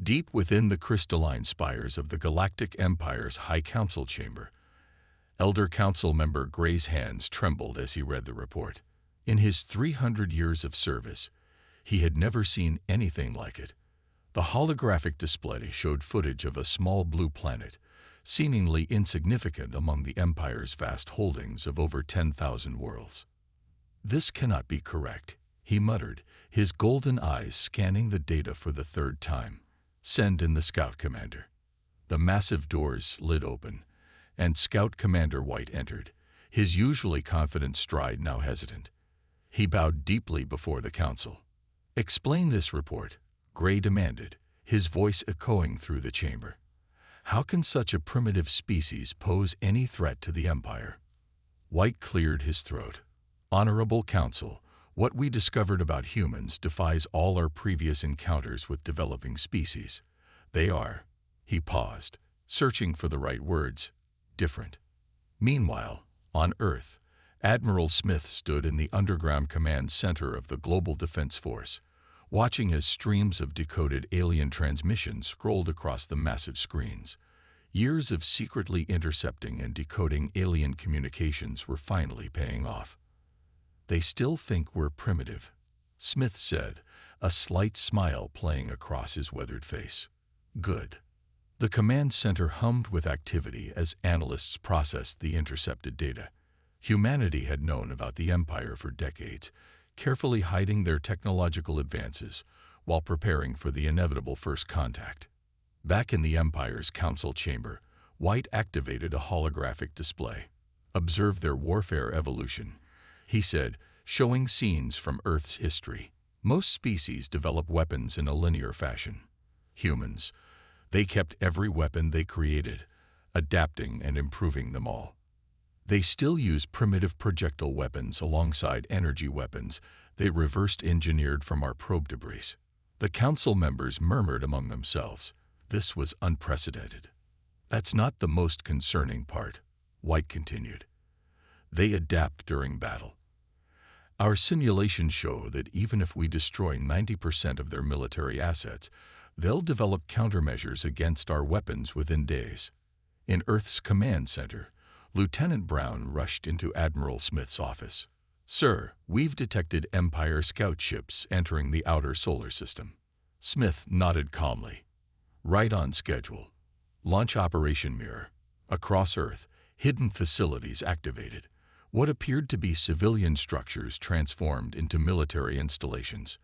Deep within the crystalline spires of the Galactic Empire's High Council chamber, Elder Council member Gray's hands trembled as he read the report. In his 300 years of service, he had never seen anything like it. The holographic display showed footage of a small blue planet, seemingly insignificant among the Empire's vast holdings of over 10,000 worlds. "This cannot be correct," he muttered, his golden eyes scanning the data for the third time. "Send in the Scout Commander." The massive doors slid open, and Scout Commander White entered, his usually confident stride now hesitant. He bowed deeply before the Council. "Explain this report," Gray demanded, his voice echoing through the chamber. "How can such a primitive species pose any threat to the Empire?" White cleared his throat. "Honorable Council, what we discovered about humans defies all our previous encounters with developing species. They are," he paused, searching for the right words, "different." Meanwhile, on Earth, Admiral Smith stood in the underground command center of the Global Defense Force, watching as streams of decoded alien transmissions scrolled across the massive screens. Years of secretly intercepting and decoding alien communications were finally paying off. "They still think we're primitive," Smith said, a slight smile playing across his weathered face. "Good." The command center hummed with activity as analysts processed the intercepted data. Humanity had known about the Empire for decades, carefully hiding their technological advances while preparing for the inevitable first contact. Back in the Empire's council chamber, White activated a holographic display. "Observe their warfare evolution," he said, showing scenes from Earth's history. "Most species develop weapons in a linear fashion. Humans, they kept every weapon they created, adapting and improving them all. They still use primitive projectile weapons alongside energy weapons they reversed engineered from our probe debris." The council members murmured among themselves. This was unprecedented. "That's not the most concerning part," White continued. "They adapt during battle. Our simulations show that even if we destroy 90% of their military assets, they'll develop countermeasures against our weapons within days." In Earth's command center, Lieutenant Brown rushed into Admiral Smith's office. "Sir, we've detected Empire scout ships entering the outer solar system." Smith nodded calmly. "Right on schedule. Launch Operation Mirror. Across Earth, hidden facilities activated. What appeared to be civilian structures transformed into military installations.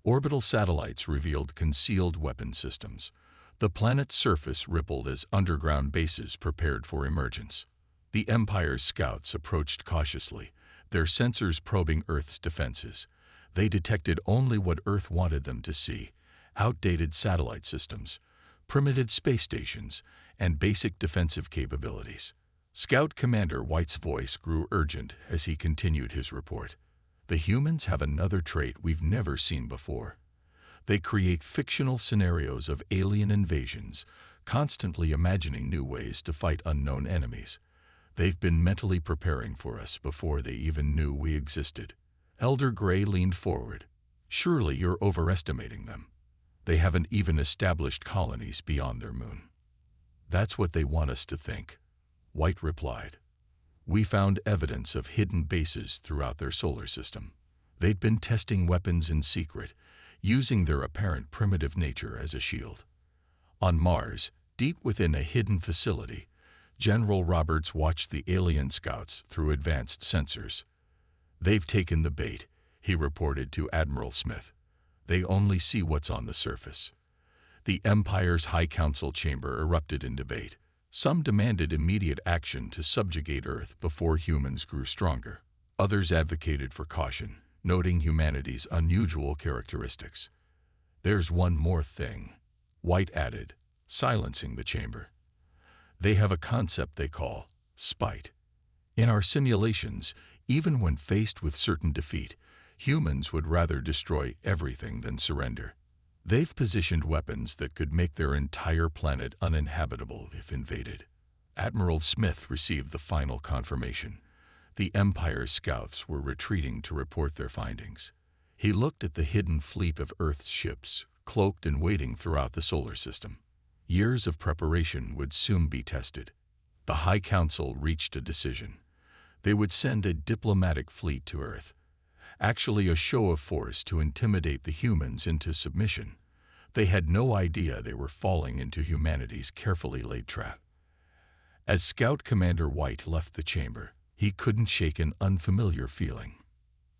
Orbital satellites revealed concealed weapon systems. The planet's surface rippled as underground bases prepared for emergence." The Empire's scouts approached cautiously, their sensors probing Earth's defenses. They detected only what Earth wanted them to see: outdated satellite systems, primitive space stations, and basic defensive capabilities. Scout Commander White's voice grew urgent as he continued his report. "The humans have another trait we've never seen before. They create fictional scenarios of alien invasions, constantly imagining new ways to fight unknown enemies. They've been mentally preparing for us before they even knew we existed." Elder Gray leaned forward. "Surely you're overestimating them. They haven't even established colonies beyond their moon." "That's what they want us to think," White replied. "We found evidence of hidden bases throughout their solar system. They'd been testing weapons in secret, using their apparent primitive nature as a shield." On Mars, deep within a hidden facility, General Roberts watched the alien scouts through advanced sensors. "They've taken the bait," he reported to Admiral Smith. "They only see what's on the surface." The Empire's High Council chamber erupted in debate. Some demanded immediate action to subjugate Earth before humans grew stronger. Others advocated for caution, noting humanity's unusual characteristics. "There's one more thing," White added, silencing the chamber. "They have a concept they call spite. In our simulations, even when faced with certain defeat, humans would rather destroy everything than surrender. They've positioned weapons that could make their entire planet uninhabitable if invaded." Admiral Smith received the final confirmation. The Empire's scouts were retreating to report their findings. He looked at the hidden fleet of Earth's ships, cloaked and waiting throughout the solar system. Years of preparation would soon be tested. The High Council reached a decision. They would send a diplomatic fleet to Earth, actually a show of force to intimidate the humans into submission. They had no idea they were falling into humanity's carefully laid trap. As Scout Commander White left the chamber, he couldn't shake an unfamiliar feeling.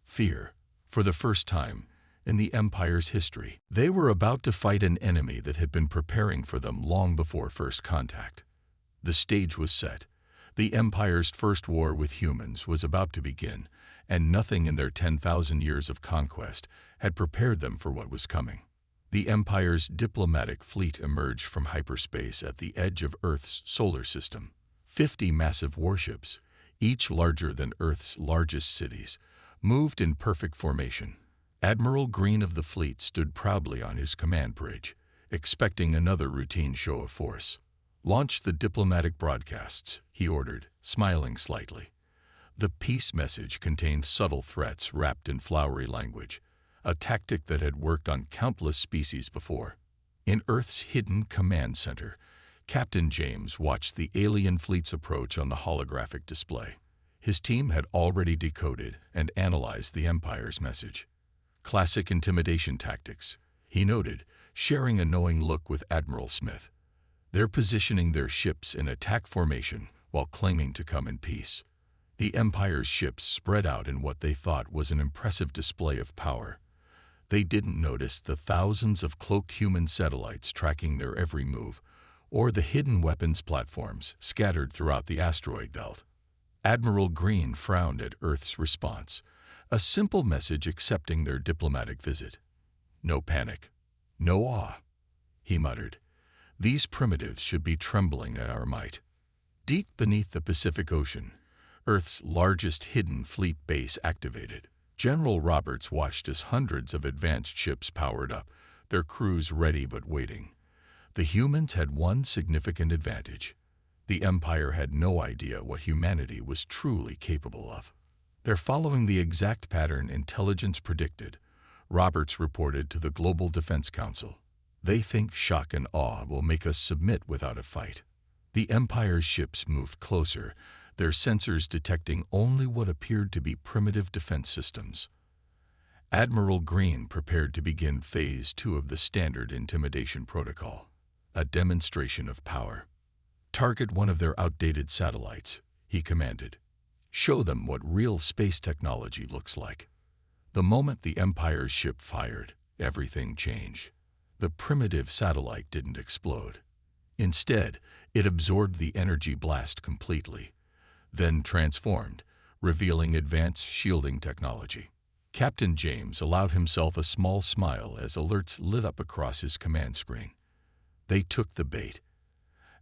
Fear, for the first time in the Empire's history. They were about to fight an enemy that had been preparing for them long before first contact. The stage was set. The Empire's first war with humans was about to begin, and nothing in their 10,000 years of conquest had prepared them for what was coming. The Empire's diplomatic fleet emerged from hyperspace at the edge of Earth's solar system. 50 massive warships, each larger than Earth's largest cities, moved in perfect formation. Admiral Green of the fleet stood proudly on his command bridge, expecting another routine show of force. "Launch the diplomatic broadcasts," he ordered, smiling slightly. The peace message contained subtle threats wrapped in flowery language, a tactic that had worked on countless species before. In Earth's hidden command center, Captain James watched the alien fleet's approach on the holographic display. His team had already decoded and analyzed the Empire's message. "Classic intimidation tactics," he noted, sharing a knowing look with Admiral Smith. "They're positioning their ships in attack formation while claiming to come in peace." The Empire's ships spread out in what they thought was an impressive display of power. They didn't notice the thousands of cloaked human satellites tracking their every move, or the hidden weapons platforms scattered throughout the asteroid belt. Admiral Green frowned at Earth's response, a simple message accepting their diplomatic visit. "No panic, no awe," he muttered. "These primitives should be trembling at our might." Deep beneath the Pacific Ocean, Earth's largest hidden fleet base activated. General Roberts watched as hundreds of advanced ships powered up, their crews ready but waiting. The humans had one significant advantage. The Empire had no idea what humanity was truly capable of. "They're following the exact pattern intelligence predicted," Roberts reported to the Global Defense Council. "They think shock and awe will make us submit without a fight." The Empire's ships moved closer, their sensors detecting only what appeared to be primitive defense systems. Admiral Green prepared to begin Phase 2 of the standard intimidation protocol, a demonstration of power. "Target one of their outdated satellites," he commanded. "Show them what real space technology looks like." The moment the Empire's ship fired, everything changed. The primitive satellite didn't explode. Instead, it absorbed the energy blast completely, then transformed, revealing advanced shielding technology. Captain James allowed himself a small smile as alerts lit up across his command screen. They took the bait.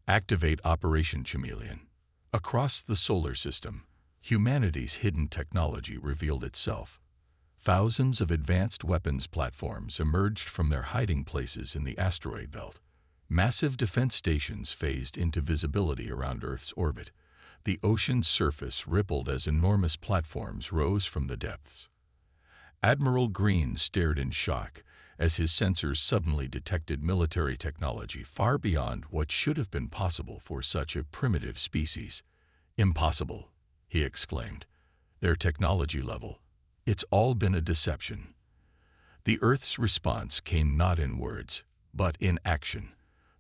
Activate Operation Chameleon. Across the solar system, humanity's hidden technology revealed itself. Thousands of advanced weapons platforms emerged from their hiding places in the asteroid belt. Massive defense stations phased into visibility around Earth's orbit. The ocean's surface rippled as enormous platforms rose from the depths. Admiral Green stared in shock as his sensors suddenly detected military technology far beyond what should have been possible for such a primitive species. "Impossible," he exclaimed. "Their technology level. It's all been a deception." The Earth's response came not in words, but in action.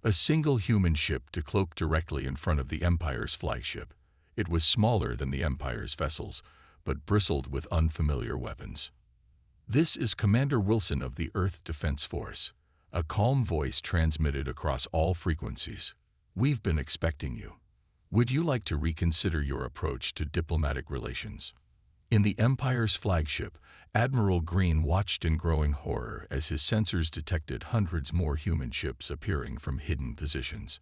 A single human ship decloaked directly in front of the Empire's flagship. It was smaller than the Empire's vessels, but bristled with unfamiliar weapons. "This is Commander Wilson of the Earth Defense Force," a calm voice transmitted across all frequencies. "We've been expecting you. Would you like to reconsider your approach to diplomatic relations?" In the Empire's flagship, Admiral Green watched in growing horror as his sensors detected hundreds more human ships appearing from hidden positions.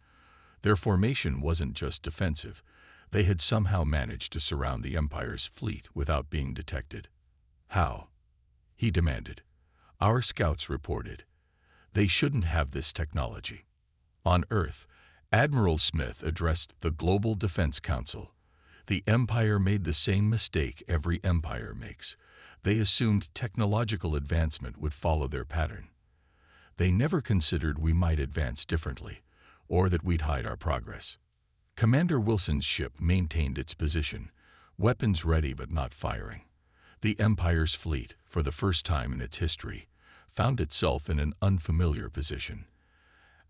Their formation wasn't just defensive. They had somehow managed to surround the Empire's fleet without being detected. "How?" he demanded. "Our scouts reported. They shouldn't have this technology." On Earth, Admiral Smith addressed the Global Defense Council. The Empire made the same mistake every empire makes. They assumed technological advancement would follow their pattern. They never considered we might advance differently, or that we'd hide our progress. Commander Wilson's ship maintained its position, weapons ready but not firing. The Empire's fleet, for the first time in its history, found itself in an unfamiliar position,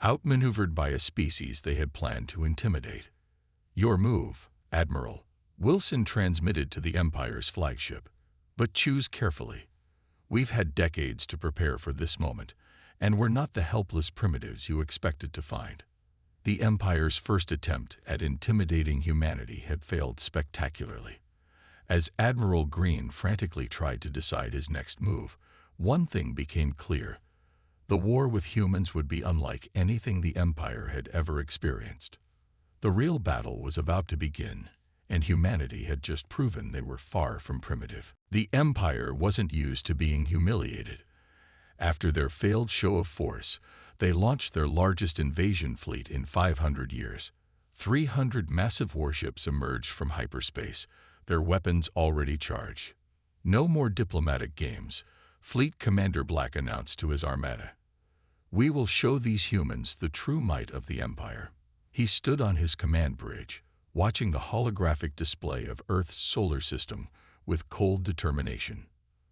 outmaneuvered by a species they had planned to intimidate. "Your move, Admiral," Wilson transmitted to the Empire's flagship. "But choose carefully. We've had decades to prepare for this moment, and we're not the helpless primitives you expected to find." The Empire's first attempt at intimidating humanity had failed spectacularly. As Admiral Green frantically tried to decide his next move, one thing became clear. The war with humans would be unlike anything the Empire had ever experienced. The real battle was about to begin, and humanity had just proven they were far from primitive. The Empire wasn't used to being humiliated. After their failed show of force, they launched their largest invasion fleet in 500 years. 300 massive warships emerged from hyperspace, their weapons already charged. "No more diplomatic games," Fleet Commander Black announced to his armada. "We will show these humans the true might of the Empire." He stood on his command bridge, watching the holographic display of Earth's solar system with cold determination.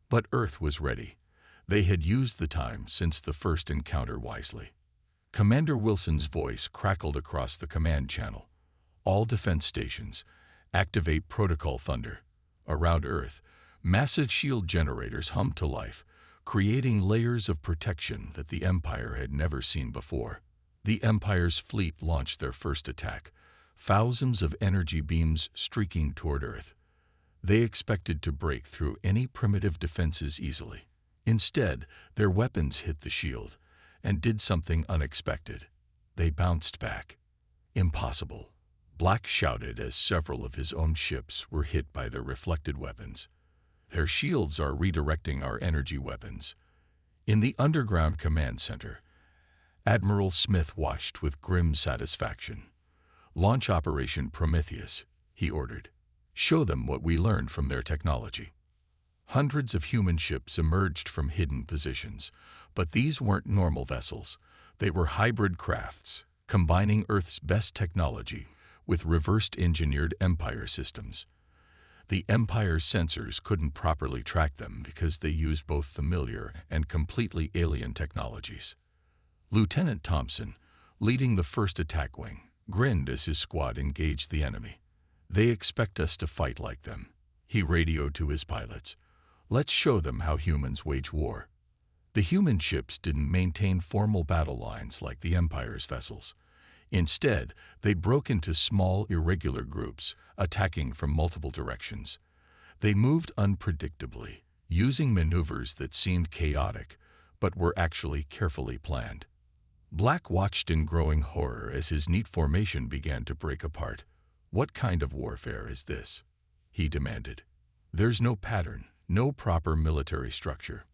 But Earth was ready. They had used the time since the first encounter wisely. Commander Wilson's voice crackled across the command channel. "All defense stations, activate Protocol Thunder." Around Earth, massive shield generators hummed to life, creating layers of protection that the Empire had never seen before. The Empire's fleet launched their first attack, thousands of energy beams streaking toward Earth. They expected to break through any primitive defenses easily. Instead, their weapons hit the shield and did something unexpected. They bounced back. "Impossible," Black shouted as several of his own ships were hit by their reflected weapons. "Their shields are redirecting our energy weapons." In the underground command center, Admiral Smith watched with grim satisfaction. "Launch Operation Prometheus," he ordered. "Show them what we learned from their technology." Hundreds of human ships emerged from hidden positions, but these weren't normal vessels. They were hybrid crafts, combining Earth's best technology with reversed engineered Empire systems. The Empire's sensors couldn't properly track them because they used both familiar and completely alien technologies. Lieutenant Thompson, leading the first attack wing, grinned as his squad engaged the enemy. "They expect us to fight like them," he radioed to his pilots. "Let's show them how humans wage war." The human ships didn't maintain formal battle lines like the Empire's vessels. Instead, they broke into small, irregular groups, attacking from multiple directions. They moved unpredictably, using maneuvers that seemed chaotic, but were actually carefully planned. Black watched in growing horror as his neat formation began to break apart. "What kind of warfare is this?" he demanded. "There's no pattern, no proper military structure."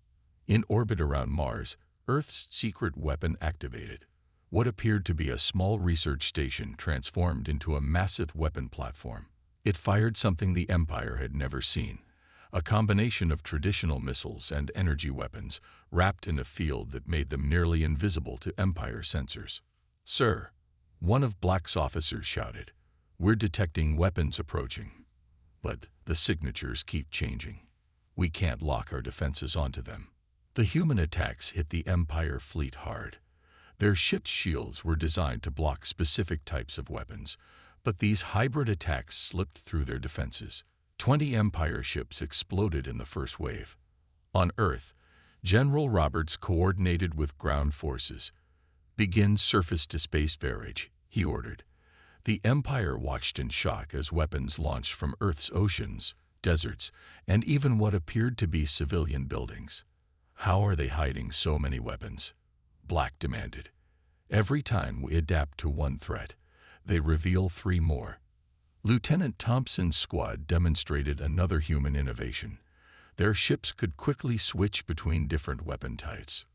In orbit around Mars, Earth's secret weapon activated. What appeared to be a small research station transformed into a massive weapon platform. It fired something the Empire had never seen, a combination of traditional missiles and energy weapons wrapped in a field that made them nearly invisible to Empire sensors. "Sir," one of Black's officers shouted, "we're detecting weapons approaching. But the signatures keep changing. We can't lock our defenses onto them." The human attacks hit the Empire fleet hard. Their ship's shields were designed to block specific types of weapons, but these hybrid attacks slipped through their defenses. 20 Empire ships exploded in the first wave. On Earth, General Roberts coordinated with ground forces. "Begin surface-to-space barrage," he ordered. The Empire watched in shock as weapons launched from Earth's oceans, deserts, and even what appeared to be civilian buildings. "How are they hiding so many weapons?" Black demanded. "Every time we adapt to one threat, they reveal 3 more." Lieutenant Thompson's squad demonstrated another human innovation. Their ships could quickly switch between different weapon types.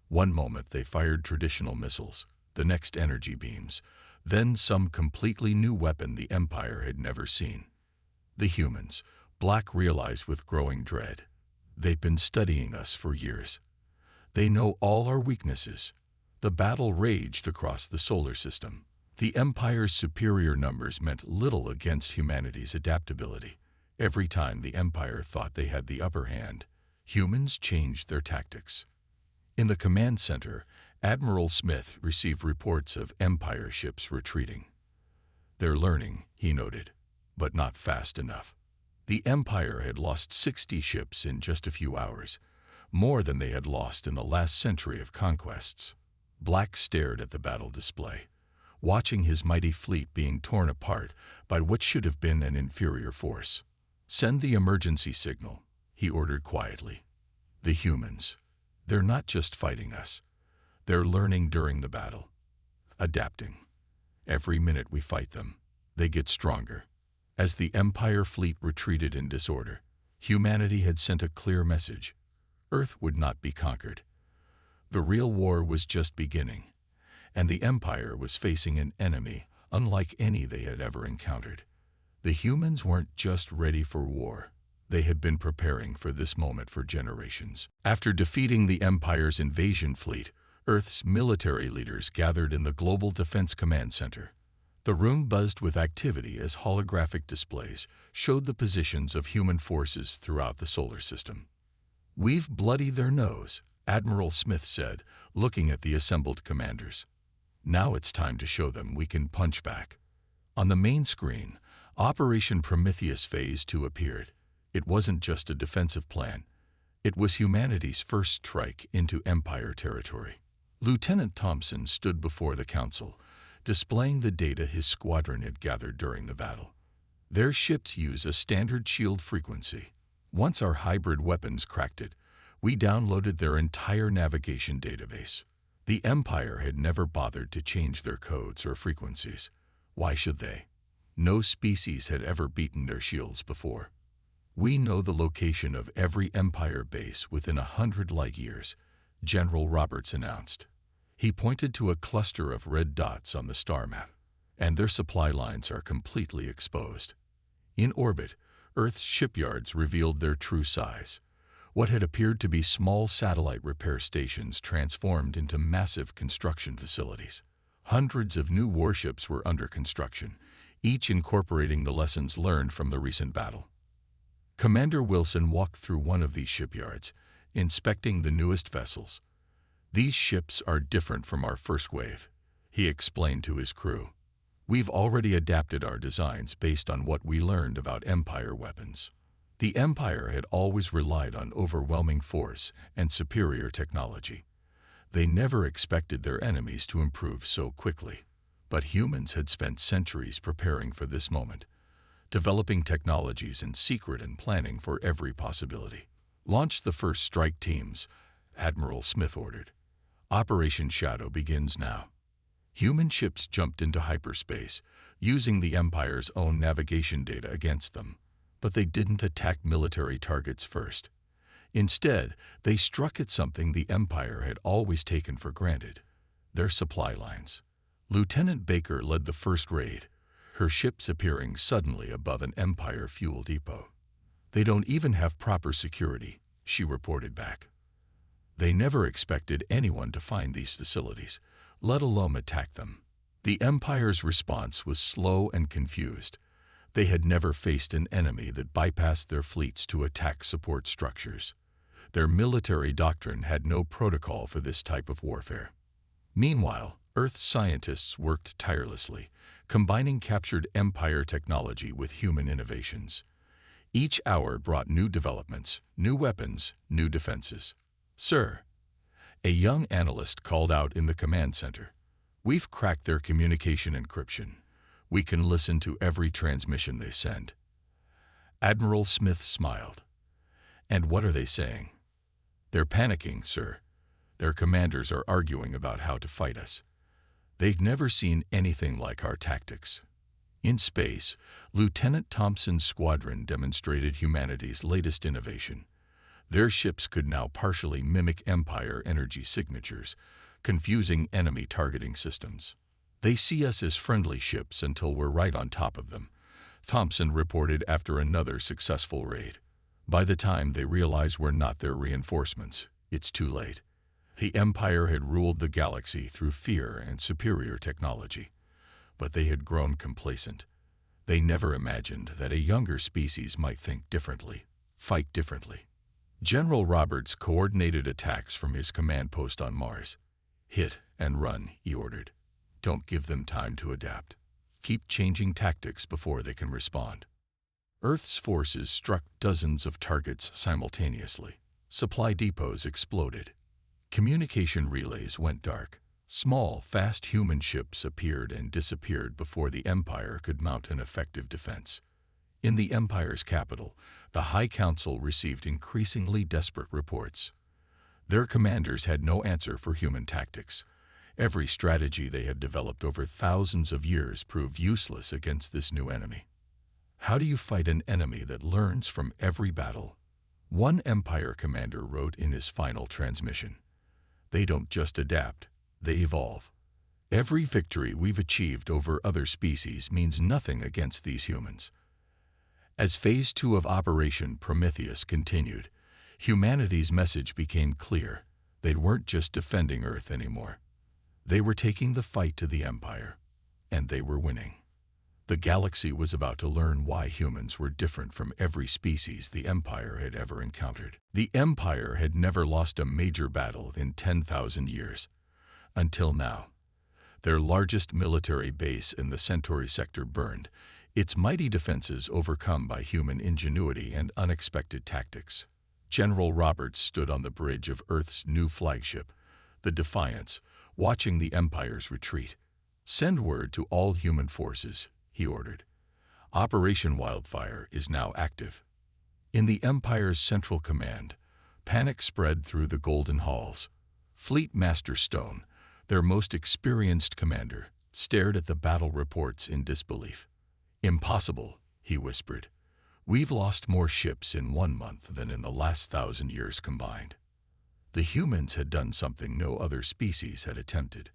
One moment they fired traditional missiles, the next energy beams, then some completely new weapon the Empire had never seen. The humans, Black realized with growing dread. They'd been studying us for years. They know all our weaknesses, The battle raged across the solar system. The Empire's superior numbers meant little against humanity's adaptability. Every time the Empire thought they had the upper hand, humans changed their tactics. In the command center, Admiral Smith received reports of Empire ships retreating. "They're learning," he noted, "but not fast enough." The Empire had lost 60 ships in just a few hours, more than they had lost in the last century of conquests. Black stared at the battle display, watching his mighty fleet being torn apart by what should have been an inferior force. "Send the emergency signal," he ordered quietly. "The humans. They're not just fighting us. They're learning during the battle, adapting. Every minute we fight them, they get stronger." As the Empire fleet retreated in disorder, humanity had sent a clear message. Earth would not be conquered. The real war was just beginning, and the Empire was facing an enemy unlike any they had ever encountered. The humans weren't just ready for war. They had been preparing for this moment for generations. After defeating the Empire's invasion fleet, Earth's military leaders gathered in the Global Defense Command Center. The room buzzed with activity as holographic displays showed the positions of human forces throughout the solar system. "We've bloodied their nose," Admiral Smith said, looking at the assembled commanders. "Now it's time to show them we can punch back." On the main screen, Operation Prometheus Phase 2 appeared. It wasn't just a defensive plan. It was humanity's first strike into Empire territory. Lieutenant Thompson stood before the council, displaying the data his squadron had gathered during the battle. Their ships use a standard shield frequency. Once our hybrid weapons cracked it, we downloaded their entire navigation database. The Empire had never bothered to change their codes or frequencies. Why should they? No species had ever beaten their shields before. "We know the location of every Empire base within 100 light years," General Roberts announced. He pointed to a cluster of red dots on the star map, "and their supply lines are completely exposed." In orbit, Earth's shipyards revealed their true size. What had appeared to be small satellite repair stations transformed into massive construction facilities. Hundreds of new warships were under construction, each incorporating the lessons learned from the recent battle. Commander Wilson walked through one of these shipyards, inspecting the newest vessels. "These ships are different from our first wave," he explained to his crew. "We've already adapted our designs based on what we learned about Empire weapons." The Empire had always relied on overwhelming force and superior technology. They never expected their enemies to improve so quickly. But humans had spent centuries preparing for this moment, developing technologies in secret and planning for every possibility. "Launch the first strike teams," Admiral Smith ordered. "Operation Shadow begins now." Human ships jumped into hyperspace, using the Empire's own navigation data against them. But they didn't attack military targets first. Instead, they struck at something the Empire had always taken for granted: their supply lines. Lieutenant Baker led the first raid, her ships appearing suddenly above an Empire fuel depot. "They don't even have proper security," she reported back. They never expected anyone to find these facilities, let alone attack them. The Empire's response was slow and confused. They had never faced an enemy that bypassed their fleets to attack support structures. Their military doctrine had no protocol for this type of warfare. Meanwhile, Earth's scientists worked tirelessly, combining captured Empire technology with human innovations. Each hour brought new developments, new weapons, new defenses. "Sir," a young analyst called out in the command center, "we've cracked their communication encryption. We can listen to every transmission they send." Admiral Smith smiled. "And what are they saying?" "They're panicking, sir. Their commanders are arguing about how to fight us. They've never seen anything like our tactics." In space, Lieutenant Thompson's squadron demonstrated humanity's latest innovation. Their ships could now partially mimic Empire energy signatures, confusing enemy targeting systems. "They see us as friendly ships until we're right on top of them," Thompson reported after another successful raid. "By the time they realize we're not their reinforcements, it's too late." The Empire had ruled the galaxy through fear and superior technology, but they had grown complacent. They never imagined that a younger species might think differently, fight differently. General Roberts coordinated attacks from his command post on Mars. "Hit and run," he ordered. "Don't give them time to adapt. Keep changing tactics before they can respond." Earth's forces struck dozens of targets simultaneously. Supply depots exploded. Communication relays went dark. Small, fast human ships appeared and disappeared before the Empire could mount an effective defense. In the Empire's capital, the High Council received increasingly desperate reports. Their commanders had no answer for human tactics. Every strategy they had developed over thousands of years proved useless against this new enemy. How do you fight an enemy that learns from every battle? One Empire commander wrote in his final transmission. "They don't just adapt, they evolve. Every victory we've achieved over other species means nothing against these humans." As Phase 2 of Operation Prometheus continued, humanity's message became clear. They weren't just defending Earth anymore. They were taking the fight to the Empire, and they were winning. The galaxy was about to learn why humans were different from every species the Empire had ever encountered. The Empire had never lost a major battle in 10,000 years. Until now. Their largest military base in the Centauri sector burned, its mighty defenses overcome by human ingenuity and unexpected tactics. General Roberts stood on the bridge of Earth's new flagship, the Defiance, watching the Empire's retreat. "Send word to all human forces," he ordered. "Operation Wildfire is now active." In the Empire's central command, panic spread through the Golden Halls. Fleet Master Stone, their most experienced commander, stared at the battle reports in disbelief. "Impossible," he whispered. "We've lost more ships in 1 month than in the last 1,000 years combined." The humans had done something no other species had attempted.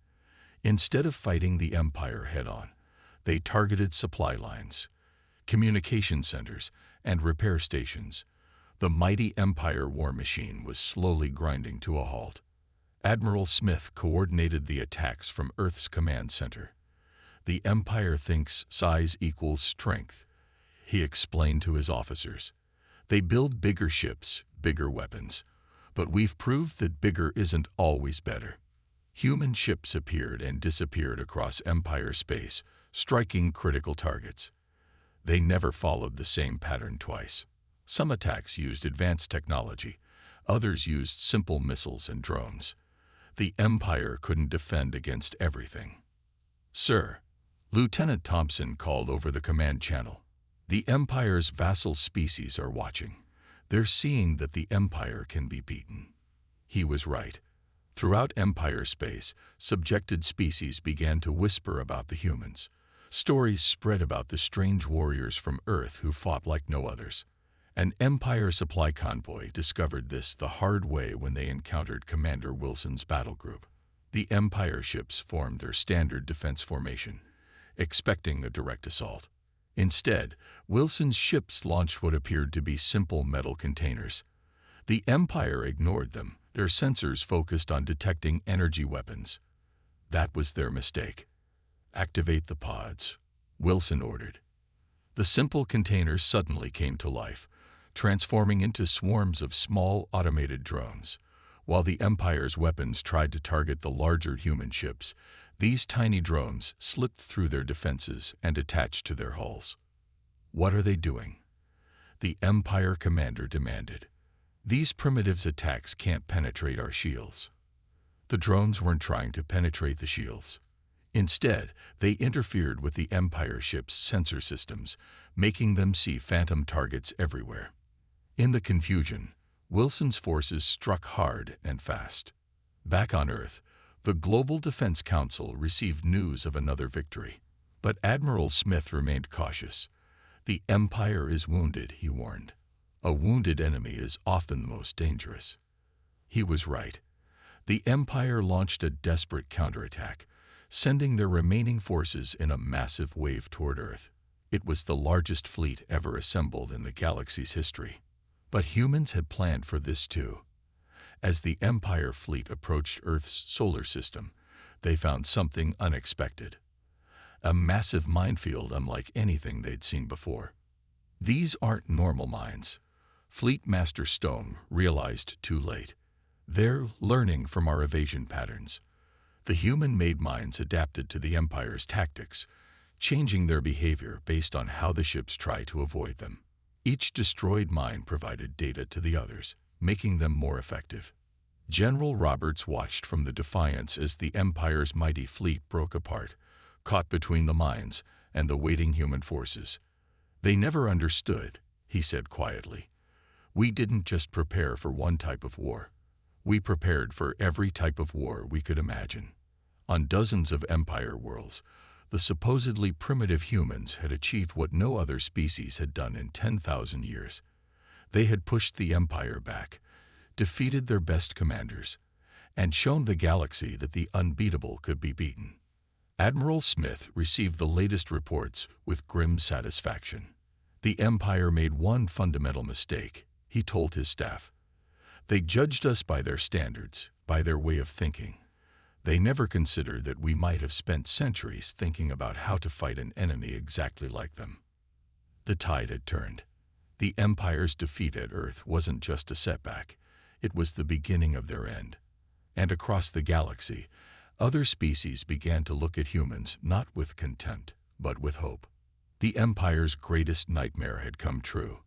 Instead of fighting the Empire head-on, they targeted supply lines, communication centers, and repair stations. The mighty Empire war machine was slowly grinding to a halt. Admiral Smith coordinated the attacks from Earth's command center. "The Empire thinks size equals strength," he explained to his officers. "They build bigger ships, bigger weapons. But we've proved that bigger isn't always better." Human ships appeared and disappeared across Empire space, striking critical targets. They never followed the same pattern twice. Some attacks used advanced technology, others used simple missiles and drones. The Empire couldn't defend against everything. "Sir," Lieutenant Thompson called over the command channel, "the Empire's vassal species are watching. They're seeing that the Empire can be beaten." He was right. Throughout Empire space, subjected species began to whisper about the humans. Stories spread about the strange warriors from Earth who fought like no others. An Empire supply convoy discovered this the hard way when they encountered Commander Wilson's battle group. The Empire ships formed their standard defense formation, expecting a direct assault. Instead, Wilson's ships launched what appeared to be simple metal containers. The Empire ignored them, their sensors focused on detecting energy weapons. That was their mistake. "Activate the pods," Wilson ordered. The simple containers suddenly came to life, transforming into swarms of small automated drones. While the Empire's weapons tried to target the larger human ships, these tiny drones slipped through their defenses and attached to their hulls. "What are they doing?" the Empire commander demanded. "These primitives' attacks can't penetrate our shields." The drones weren't trying to penetrate the shields. Instead, they interfered with the Empire ships' sensor systems, making them see phantom targets everywhere. In the confusion, Wilson's forces struck hard and fast. Back on Earth, the Global Defense Council received news of another victory. But Admiral Smith remained cautious. "The Empire is wounded," he warned. "A wounded enemy is often the most dangerous." He was right. The Empire launched a desperate counterattack, sending their remaining forces in a massive wave toward Earth. It was the largest fleet ever assembled in the galaxy's history. But humans had planned for this too. As the Empire fleet approached Earth's solar system, they found something unexpected. A massive minefield unlike anything they'd seen before. These aren't normal mines. Fleet Master Stone realized too late. They're learning from our evasion patterns. The human-made mines adapted to the Empire's tactics, changing their behavior based on how the ships try to avoid them. Each destroyed mine provided data to the others, making them more effective. General Roberts watched from the Defiance as the Empire's mighty fleet broke apart, caught between the mines and the waiting human forces. "They never understood," he said quietly. "We didn't just prepare for one type of war. We prepared for every type of war we could imagine." On dozens of Empire worlds, the supposedly primitive humans had achieved what no other species had done in 10,000 years. They had pushed the Empire back, defeated their best commanders, and shown the galaxy that the unbeatable could be beaten. Admiral Smith received the latest reports with grim satisfaction. The Empire made one fundamental mistake, he told his staff. They judged us by their standards, by their way of thinking. They never considered that we might have spent centuries thinking about how to fight an enemy exactly like them. The tide had turned. The Empire's defeat at Earth wasn't just a setback. It was the beginning of their end. And across the galaxy, other species began to look at humans not with contempt, but with hope. The Empire's greatest nightmare had come true.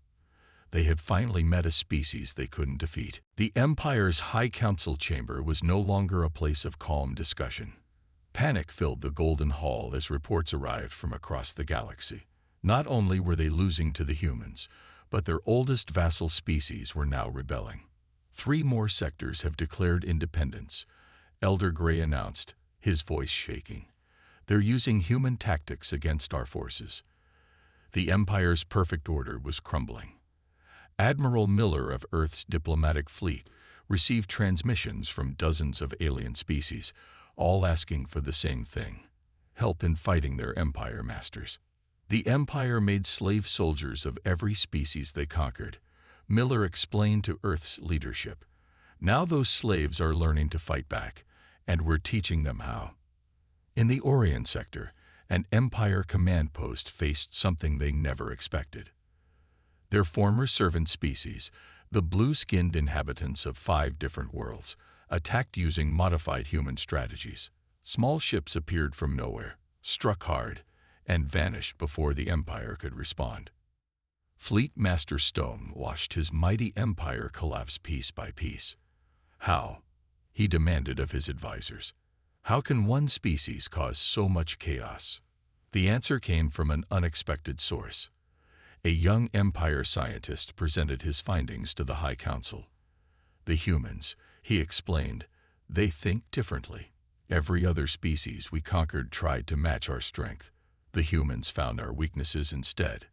They had finally met a species they couldn't defeat. The Empire's High Council chamber was no longer a place of calm discussion. Panic filled the Golden Hall as reports arrived from across the galaxy. Not only were they losing to the humans, but their oldest vassal species were now rebelling. 3 more sectors have declared independence, Elder Gray announced, his voice shaking. They're using human tactics against our forces. The Empire's perfect order was crumbling. Admiral Miller of Earth's diplomatic fleet received transmissions from dozens of alien species, all asking for the same thing: help in fighting their Empire masters. The Empire made slave soldiers of every species they conquered, Miller explained to Earth's leadership. Now those slaves are learning to fight back, and we're teaching them how. In the Orient sector, an Empire command post faced something they never expected. Their former servant species, the blue-skinned inhabitants of 5 different worlds, attacked using modified human strategies. Small ships appeared from nowhere, struck hard, and vanished before the Empire could respond. Fleet Master Stone watched his mighty empire collapse piece by piece. How? He demanded of his advisors. How can one species cause so much chaos? The answer came from an unexpected source. A young Empire scientist presented his findings to the High Council. The humans, he explained, they think differently. Every other species we conquered tried to match our strength. The humans found our weaknesses instead.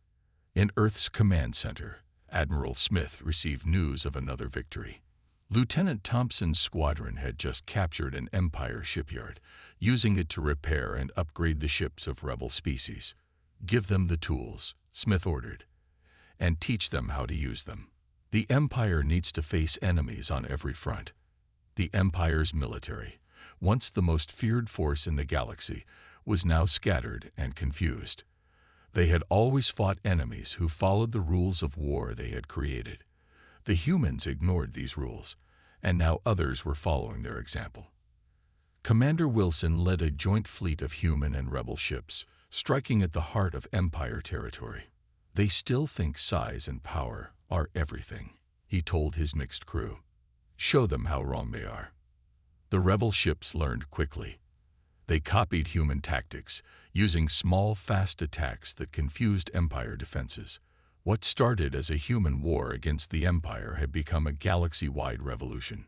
In Earth's command center, Admiral Smith received news of another victory. Lieutenant Thompson's squadron had just captured an Empire shipyard, using it to repair and upgrade the ships of rebel species. Give them the tools, Smith ordered, and teach them how to use them. The Empire needs to face enemies on every front. The Empire's military, once the most feared force in the galaxy, was now scattered and confused. They had always fought enemies who followed the rules of war they had created. The humans ignored these rules, and now others were following their example. Commander Wilson led a joint fleet of human and rebel ships, striking at the heart of Empire territory. They still think size and power are everything, he told his mixed crew. Show them how wrong they are. The rebel ships learned quickly. They copied human tactics, using small, fast attacks that confused Empire defenses. What started as a human war against the Empire had become a galaxy-wide revolution.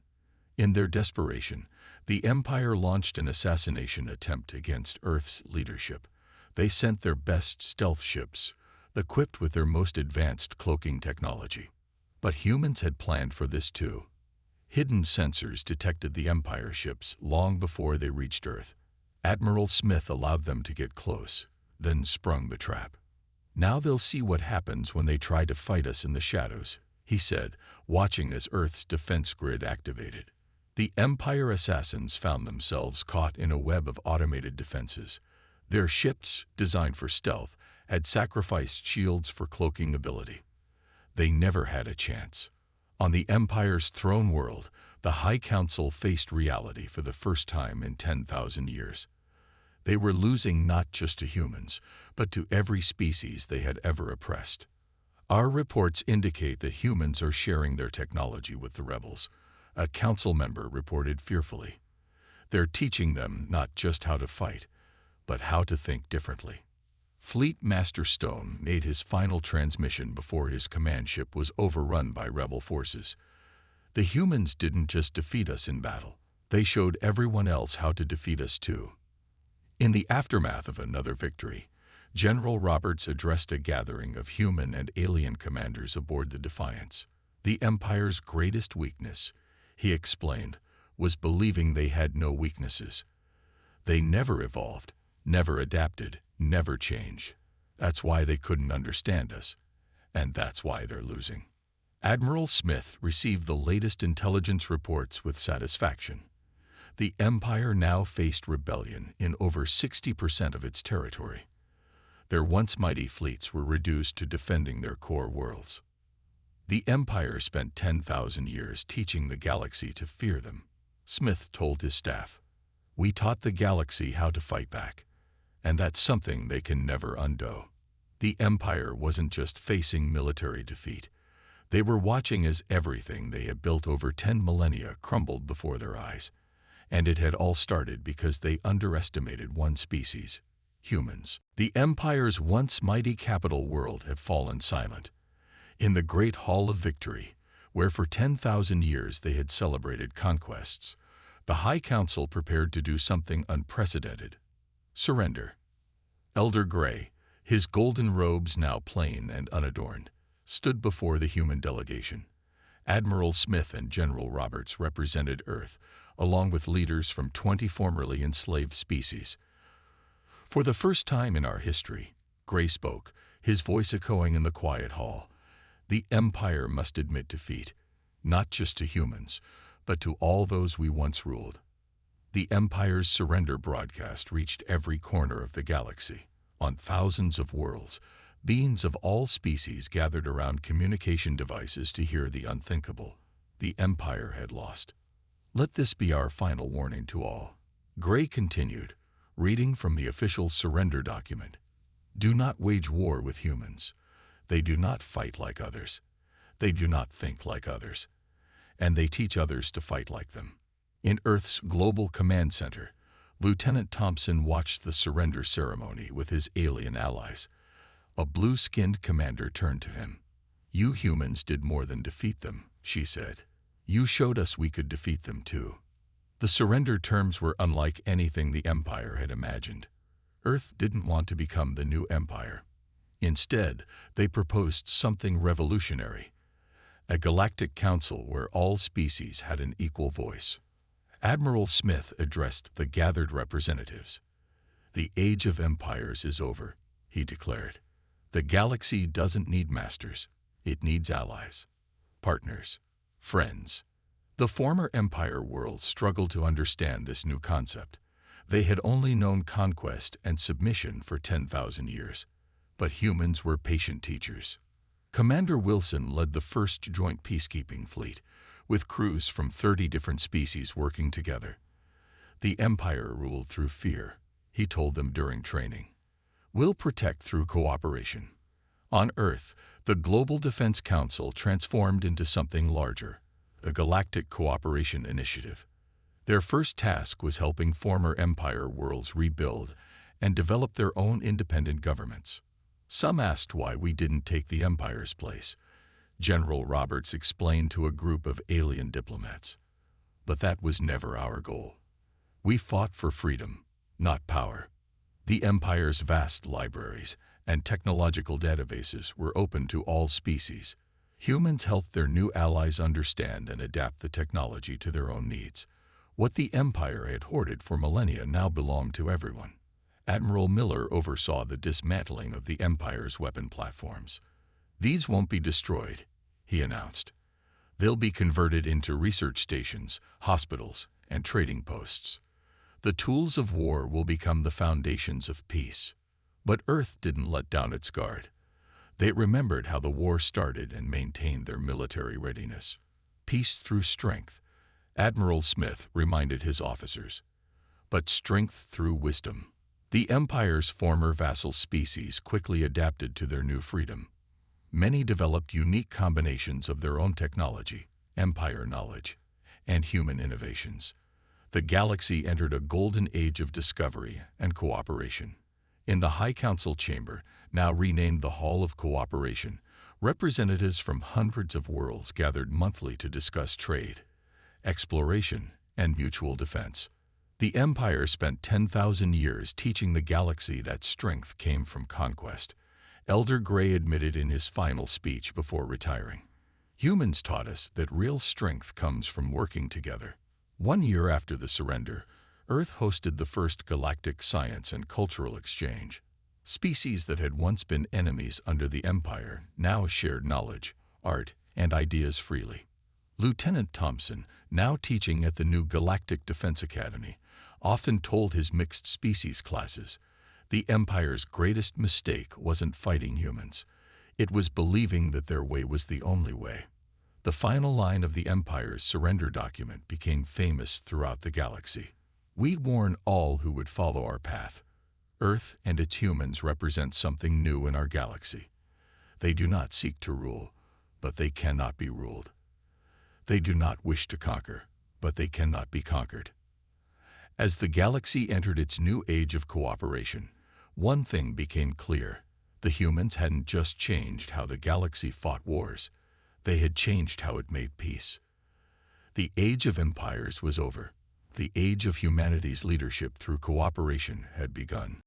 In their desperation, the Empire launched an assassination attempt against Earth's leadership. They sent their best stealth ships, equipped with their most advanced cloaking technology. But humans had planned for this too. Hidden sensors detected the Empire ships long before they reached Earth. Admiral Smith allowed them to get close, then sprung the trap. Now they'll see what happens when they try to fight us in the shadows, he said, watching as Earth's defense grid activated. The Empire assassins found themselves caught in a web of automated defenses. Their ships, designed for stealth, had sacrificed shields for cloaking ability. They never had a chance. On the Empire's throne world, the High Council faced reality for the first time in 10,000 years. They were losing not just to humans, but to every species they had ever oppressed. Our reports indicate that humans are sharing their technology with the rebels, a council member reported fearfully. They're teaching them not just how to fight, but how to think differently. Fleet Master Stone made his final transmission before his command ship was overrun by rebel forces. The humans didn't just defeat us in battle. They showed everyone else how to defeat us too. In the aftermath of another victory, General Roberts addressed a gathering of human and alien commanders aboard the Defiance. The Empire's greatest weakness, he explained, was believing they had no weaknesses. They never evolved, never adapted, never changed. That's why they couldn't understand us, and that's why they're losing. Admiral Smith received the latest intelligence reports with satisfaction. The Empire now faced rebellion in over 60% of its territory. Their once mighty fleets were reduced to defending their core worlds. The Empire spent 10,000 years teaching the galaxy to fear them. Smith told his staff, "We taught the galaxy how to fight back, and that's something they can never undo." The Empire wasn't just facing military defeat. They were watching as everything they had built over 10 millennia crumbled before their eyes. And it had all started because they underestimated one species, humans. The Empire's once mighty capital world had fallen silent. In the Great Hall of Victory, where for 10,000 years they had celebrated conquests, the High Council prepared to do something unprecedented: surrender. Elder Grey, his golden robes now plain and unadorned, stood before the human delegation. Admiral Smith and General Roberts represented Earth, along with leaders from 20 formerly enslaved species. For the first time in our history, Grey spoke, his voice echoing in the quiet hall. The Empire must admit defeat, not just to humans, but to all those we once ruled. The Empire's surrender broadcast reached every corner of the galaxy. On thousands of worlds, beings of all species gathered around communication devices to hear the unthinkable. The Empire had lost. Let this be our final warning to all. Grey continued, reading from the official surrender document. Do not wage war with humans. They do not fight like others. They do not think like others. And they teach others to fight like them. In Earth's Global Command Center, Lieutenant Thompson watched the surrender ceremony with his alien allies. A blue-skinned commander turned to him. "You humans did more than defeat them," she said. "You showed us we could defeat them too." The surrender terms were unlike anything the Empire had imagined. Earth didn't want to become the new empire. Instead, they proposed something revolutionary: a galactic council where all species had an equal voice. Admiral Smith addressed the gathered representatives. "The age of empires is over," he declared. "The galaxy doesn't need masters. It needs allies, partners, friends." The former Empire worlds struggled to understand this new concept. They had only known conquest and submission for 10,000 years. But humans were patient teachers. Commander Wilson led the first joint peacekeeping fleet, with crews from 30 different species working together. The Empire ruled through fear, he told them during training. "We'll protect through cooperation." On Earth, the Global Defense Council transformed into something larger: a Galactic Cooperation Initiative. Their first task was helping former Empire worlds rebuild and develop their own independent governments. Some asked why we didn't take the Empire's place. General Roberts explained to a group of alien diplomats. But that was never our goal. We fought for freedom, not power. The Empire's vast libraries and technological databases were open to all species. Humans helped their new allies understand and adapt the technology to their own needs. What the Empire had hoarded for millennia now belonged to everyone. Admiral Miller oversaw the dismantling of the Empire's weapon platforms. "These won't be destroyed," he announced. They'll be converted into research stations, hospitals, and trading posts. The tools of war will become the foundations of peace. But Earth didn't let down its guard. They remembered how the war started and maintained their military readiness. Peace through strength, Admiral Smith reminded his officers. But strength through wisdom. The Empire's former vassal species quickly adapted to their new freedom. Many developed unique combinations of their own technology, Empire knowledge, and human innovations. The galaxy entered a golden age of discovery and cooperation. In the High Council chamber, now renamed the Hall of Cooperation, representatives from hundreds of worlds gathered monthly to discuss trade, exploration, and mutual defense. The Empire spent 10,000 years teaching the galaxy that strength came from conquest. Elder Gray admitted in his final speech before retiring. Humans taught us that real strength comes from working together. 1 year after the surrender, Earth hosted the first galactic science and cultural exchange. Species that had once been enemies under the Empire now shared knowledge, art, and ideas freely. Lieutenant Thompson, now teaching at the new Galactic Defense Academy, often told his mixed species classes, the Empire's greatest mistake wasn't fighting humans. It was believing that their way was the only way. The final line of the Empire's surrender document became famous throughout the galaxy. We warn all who would follow our path. Earth and its humans represent something new in our galaxy. They do not seek to rule, but they cannot be ruled. They do not wish to conquer, but they cannot be conquered. As the galaxy entered its new age of cooperation, one thing became clear. The humans hadn't just changed how the galaxy fought wars. They had changed how it made peace. The age of empires was over. The age of humanity's leadership through cooperation had begun.